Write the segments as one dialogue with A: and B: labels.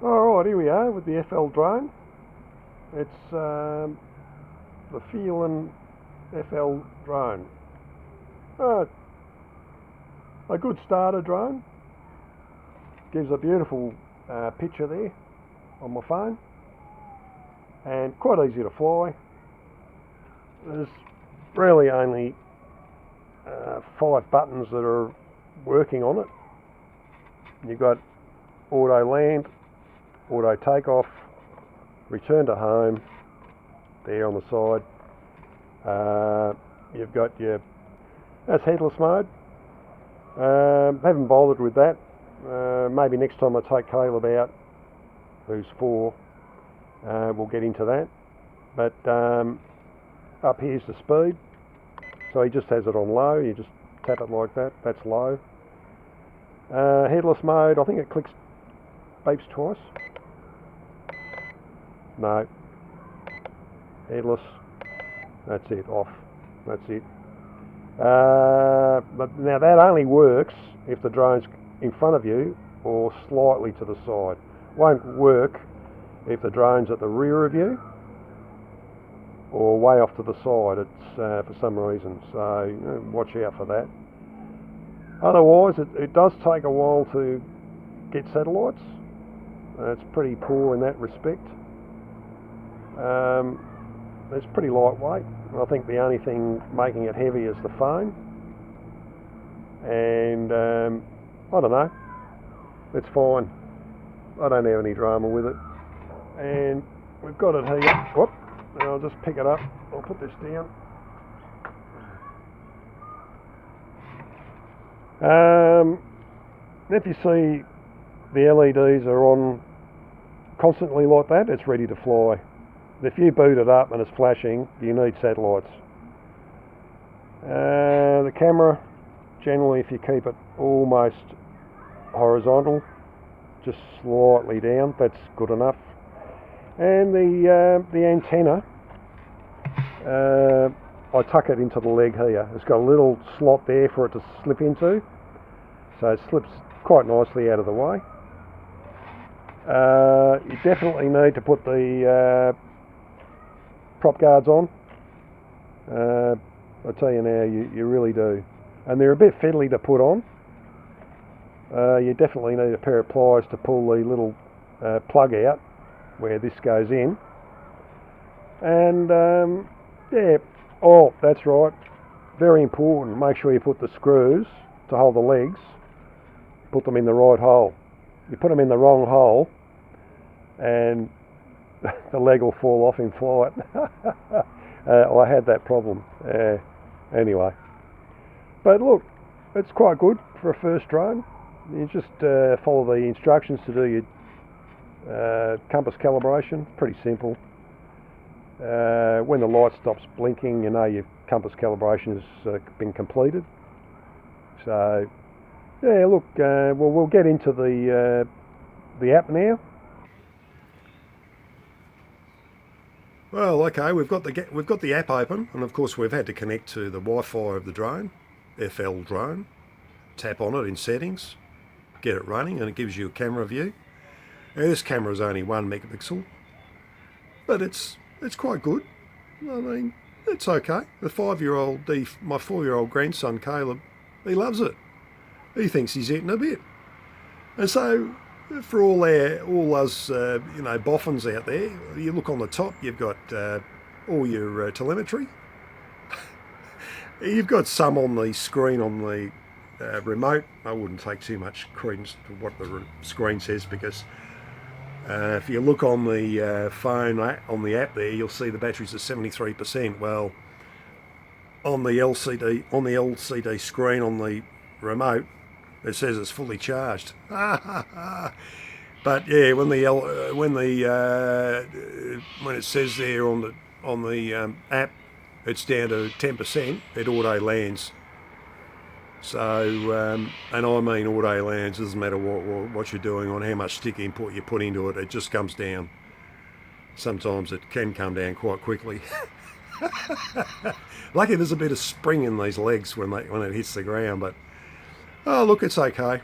A: Alright, here we are with the FL drone. It's the Feilun FL drone. Uh, a good starter drone. Gives a beautiful picture there on my phone. And quite easy to fly. There's really only 5 buttons that are working on it. You've got auto land, auto takeoff, return to home there on the side. You've got that's headless mode. Haven't bothered with that. Maybe next time I take Caleb out, who's 4, we'll get into that. But up here's the speed. So he just has it on low. You just tap it like that. That's low. Headless mode, I think it clicks, beeps twice. No. Headless. That's it, off. That's it. But now that only works if the drone's in front of you or slightly to the side. Won't work if the drone's at the rear of you or way off to the side. It's for some reason, so watch out for that. Otherwise, it does take a while to get satellites. It's pretty poor in that respect. It's pretty lightweight. I think the only thing making it heavy is the phone. And I don't know. It's fine. I don't have any drama with it. And we've got it here. Whoop. And I'll just pick it up. I'll put this down. If you see the LEDs are on constantly like that, it's ready to fly. If you boot it up and it's flashing, you need satellites. The camera, generally if you keep it almost horizontal, just slightly down, that's good enough. And the antenna, I tuck it into the leg here. It's got a little slot there for it to slip into, so it slips quite nicely out of the way. You definitely need to put the prop guards on. I tell you now, you really do. And they're a bit fiddly to put on. You definitely need a pair of pliers to pull the little plug out where this goes in. And yeah, oh, that's right. Very important. Make sure you put the screws to hold the legs, put them in the right hole. You put them in the wrong hole and the leg will fall off in flight. I had that problem. Anyway. But look, it's quite good for a first drone. You just follow the instructions to do your compass calibration. Pretty simple. When the light stops blinking, you know your compass calibration has been completed. So, yeah, look, we'll get into the app now. Well, okay, we've got the app open, and of course we've had to connect to the Wi-Fi of the drone, FL drone. Tap on it in settings, get it running, and it gives you a camera view. Now, this camera is only 1 megapixel, but it's quite good. I mean, it's okay. The 5-year-old, my 4-year-old grandson Caleb, he loves it. He thinks he's eating a bit, and so. For all us boffins out there, you look on the top, you've got all your telemetry. You've got some on the screen on the remote. I wouldn't take too much credence to what the screen says, because if you look on the phone, on the app there, you'll see the battery's at 73%. Well, on the LCD screen on the remote, it says it's fully charged. But yeah, when it says there on the app, it's down to 10%. It auto lands. So, and I mean auto lands. Doesn't matter what you're doing, on how much stick input you put into it. It just comes down. Sometimes it can come down quite quickly. Lucky there's a bit of spring in these legs when it hits the ground, but. Oh, look, it's okay.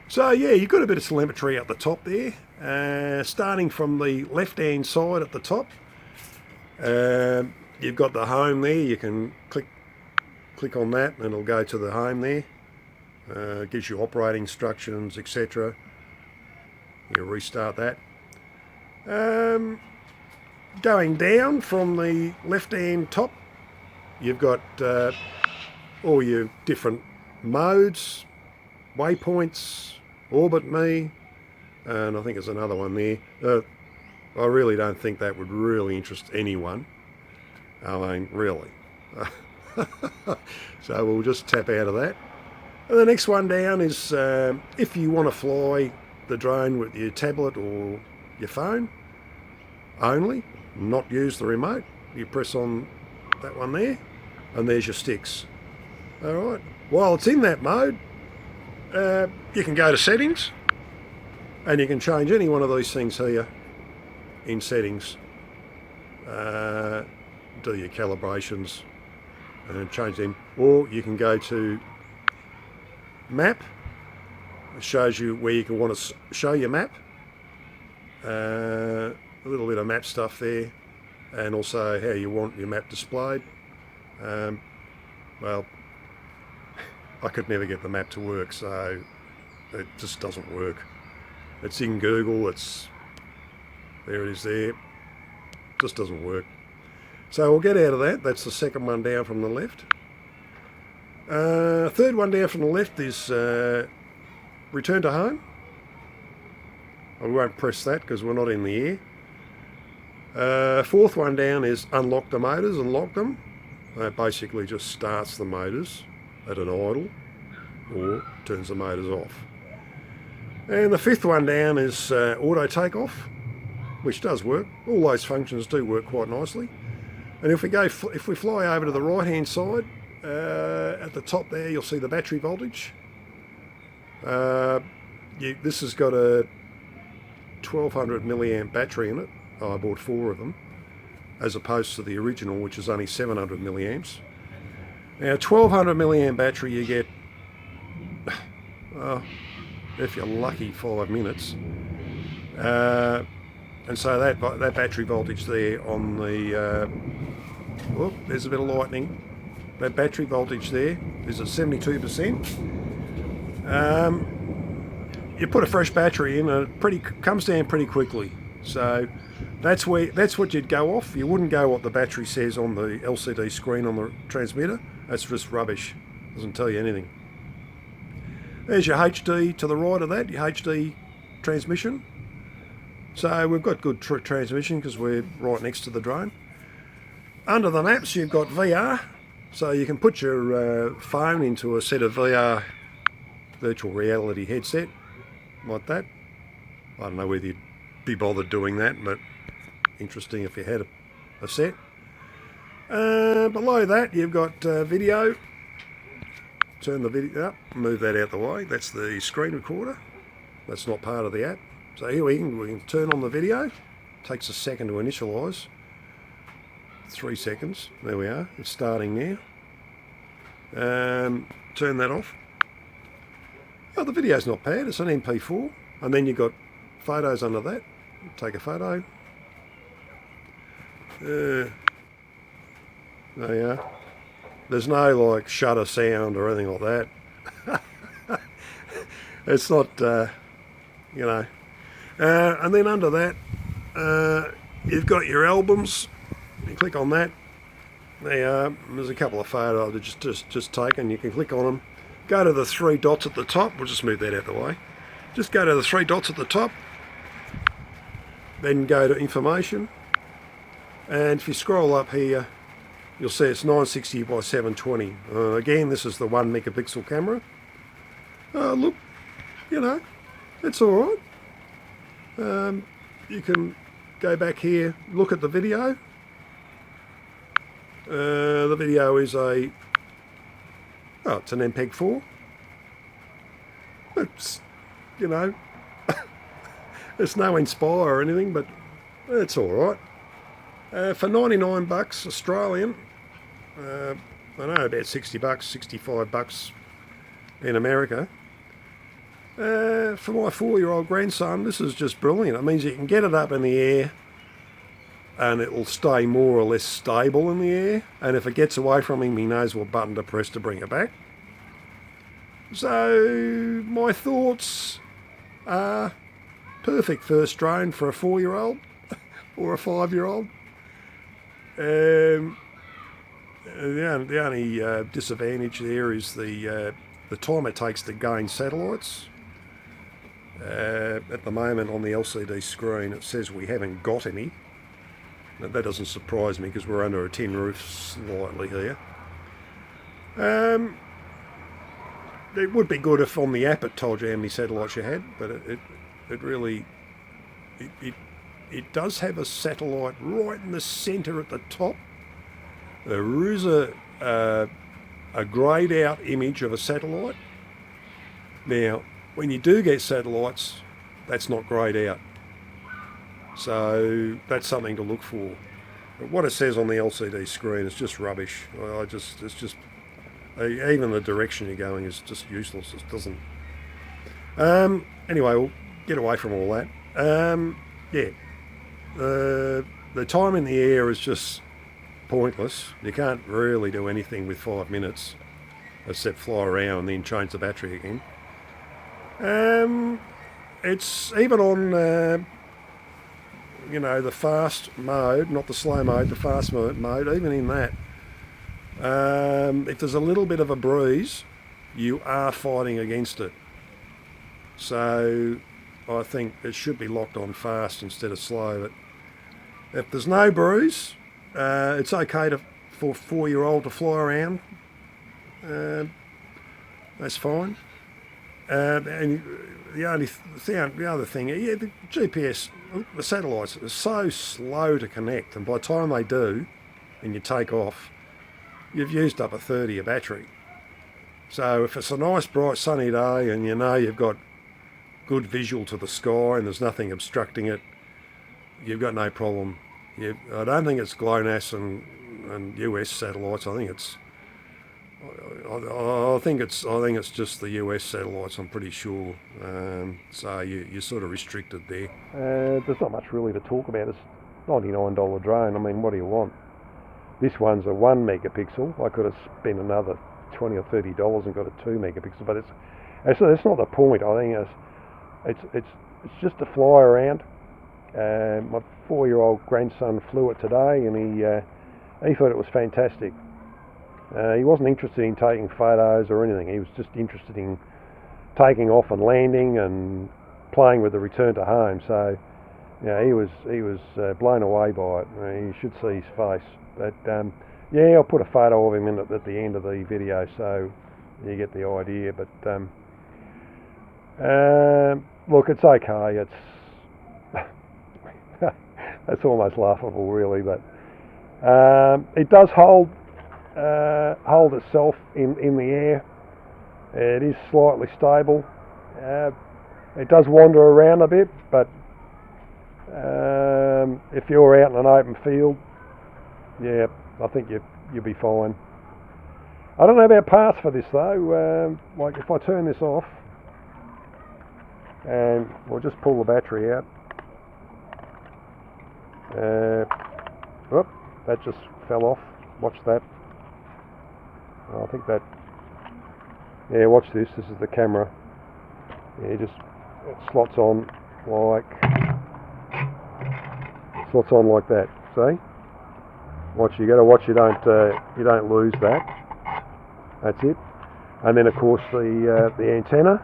A: So, yeah, you've got a bit of telemetry at the top there. Starting from the left hand side at the top, you've got the home there. You can click on that and it'll go to the home there. Gives you operating instructions, etc. You restart that. Going down from the left hand top, you've got all your different modes, waypoints, orbit me, and I think there's another one there. I really don't think that would really interest anyone. I mean, really. So we'll just tap out of that. And the next one down is if you want to fly the drone with your tablet or your phone only, not use the remote, you press on that one there, and there's your sticks. Alright, while it's in that mode, you can go to settings, and you can change any one of these things here in settings. Do your calibrations and change them, or you can go to map. It shows you where you can want to show your map. A little bit of map stuff there, and also how you want your map displayed. Well, I could never get the map to work, so it just doesn't work. It's in Google, there it is there, just doesn't work. So we'll get out of that. That's the second one down from the left. Third one down from the left is return to home. I won't press that because we're not in the air. Fourth one down is unlock the motors and lock them. That basically just starts the motors at an idle or turns the motors off. And the fifth one down is auto takeoff, which does work. All those functions do work quite nicely. And if we fly over to the right hand side, at the top there you'll see the battery voltage. This has got a 1200 milliamp battery in it. I bought 4 of them, as opposed to the original, which is only 700 milliamps. Now 1200 milliamp battery, you get, if you're lucky, 5 minutes. And so that battery voltage there on the, whoop, there's a bit of lightning. That battery voltage there is at 72%. You put a fresh battery in and it comes down pretty quickly. So that's what you'd go off. You wouldn't go what the battery says on the LCD screen on the transmitter. That's just rubbish. Doesn't tell you anything. There's your HD to the right of that, your HD transmission. So we've got good transmission because we're right next to the drone. Under the maps you've got VR, so you can put your phone into a set of VR virtual reality headset like that. I don't know whether you'd be bothered doing that, but interesting if you had a set. Below that you've got video. Turn the video up, move that out the way. That's the screen recorder. That's not part of the app. So here we can turn on the video. Takes a second to initialise. 3 seconds. There we are. It's starting now. Turn that off. Oh, the video's not bad. It's an MP4. And then you've got photos under that. Take a photo. There you are. There's no like shutter sound or anything like that. It's not, you know. And then under that, you've got your albums. You click on that. There you are. There's a couple of photos I've just taken. You can click on them. Go to the 3 dots at the top. We'll just move that out of the way. Just go to the 3 dots at the top. Then go to information. And if you scroll up here, you'll see it's 960 by 720. Again, this is the 1 megapixel camera. Look, you know, it's all right. You can go back here, look at the video. The video is it's an MPEG-4. It's, you know, it's no Inspire or anything, but it's all right. For 99 bucks Australian, I know about 60 bucks, 65 bucks in America. For my 4-year-old grandson, this is just brilliant. It means you can get it up in the air and it will stay more or less stable in the air. And if it gets away from him, he knows what button to press to bring it back. So my thoughts are perfect first drone for a 4-year-old or a 5-year-old. The only disadvantage there is the time it takes to gain satellites. At the moment on the LCD screen it says we haven't got any. Now, that doesn't surprise me because we're under a tin roof slightly here. It would be good if on the app it told you how many satellites you had, but it really it does have a satellite right in the centre at the top. There is a greyed out image of a satellite. Now, when you do get satellites, that's not greyed out. So that's something to look for. But what it says on the LCD screen is just rubbish. It's just even the direction you're going is just useless. It doesn't. Anyway, we'll get away from all that. The time in the air is just pointless. You can't really do anything with 5 minutes except fly around and then change the battery again. It's even on the fast mode, not the slow mode, the fast mode, even in that, if there's a little bit of a breeze, you are fighting against it. So I think it should be locked on fast instead of slow. But if there's no breeze, it's okay for a 4-year-old to fly around. That's fine. And the other thing, the GPS, the satellites are so slow to connect, and by the time they do, and you take off, you've used up a third of your battery. So if it's a nice bright sunny day and you know you've got good visual to the sky and there's nothing obstructing it, you've got no problem. I don't think it's GLONASS and US satellites. I think it's just the US satellites. I'm pretty sure. So you're sort of restricted there. There's not much really to talk about. It's $99 drone. I mean, what do you want? This one's a 1 megapixel. I could have spent another $20 or $30 and got a 2 megapixel, but it's not the point. I think it's just to fly around. My 4-year-old grandson flew it today, and he thought it was fantastic. He wasn't interested in taking photos or anything. He was just interested in taking off and landing and playing with the return to home. So, he was blown away by it. You should see his face. But I'll put a photo of him in at the end of the video so you get the idea. But look, it's okay. That's almost laughable, really. But it does hold itself in the air. It is slightly stable. It does wander around a bit, but if you're out in an open field, I think you'll be fine. I don't know about paths for this though. Like if I turn this off, and we'll just pull the battery out. That just fell off. Watch that. I think that. Watch this. This is the camera. It slots on like that. See? Watch. You got to watch. You don't lose that. That's it. And then of course the antenna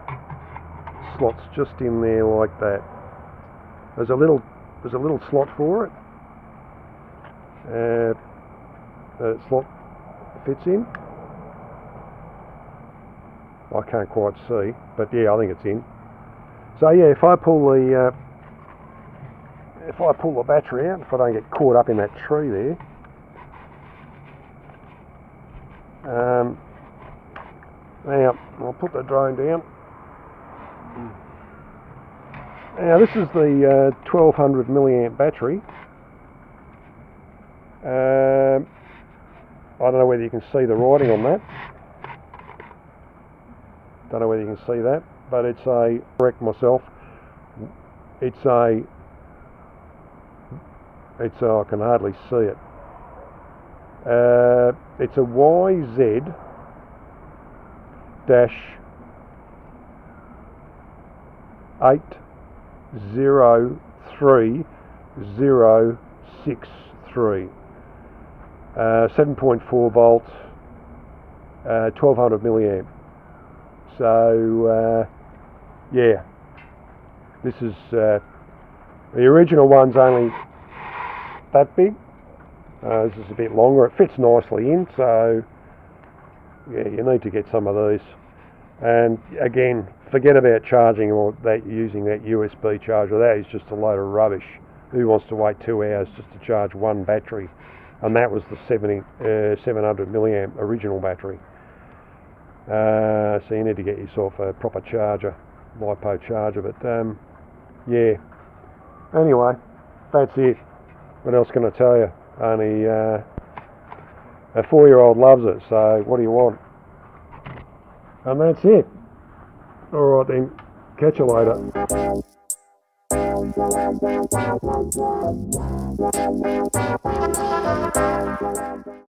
A: slots just in there like that. There's a little slot for it. The slot fits in. I can't quite see, but I think it's in. So if I pull the battery out, if I don't get caught up in that tree there, now I'll put the drone down. Now this is the 1200 milliamp battery. I don't know whether you can see the writing on that. Don't know whether you can see that. but it's a, correct myself, it's a, I can hardly see it. It's a YZ dash 803063, 7.4 volt, 1200 milliamp. So yeah, this is the original one's only that big. This is a bit longer. It fits nicely in, so yeah, you need to get some of these. And again, forget about charging or that using that USB charger. That is just a load of rubbish. Who wants to wait 2 hours just to charge one battery? And that was the 700 milliamp original battery. So you need to get yourself a proper charger, LiPo charger. But yeah. Anyway, that's it. What else can I tell you? Only a 4-year-old loves it. So what do you want? And that's it. Alright then, catch you later.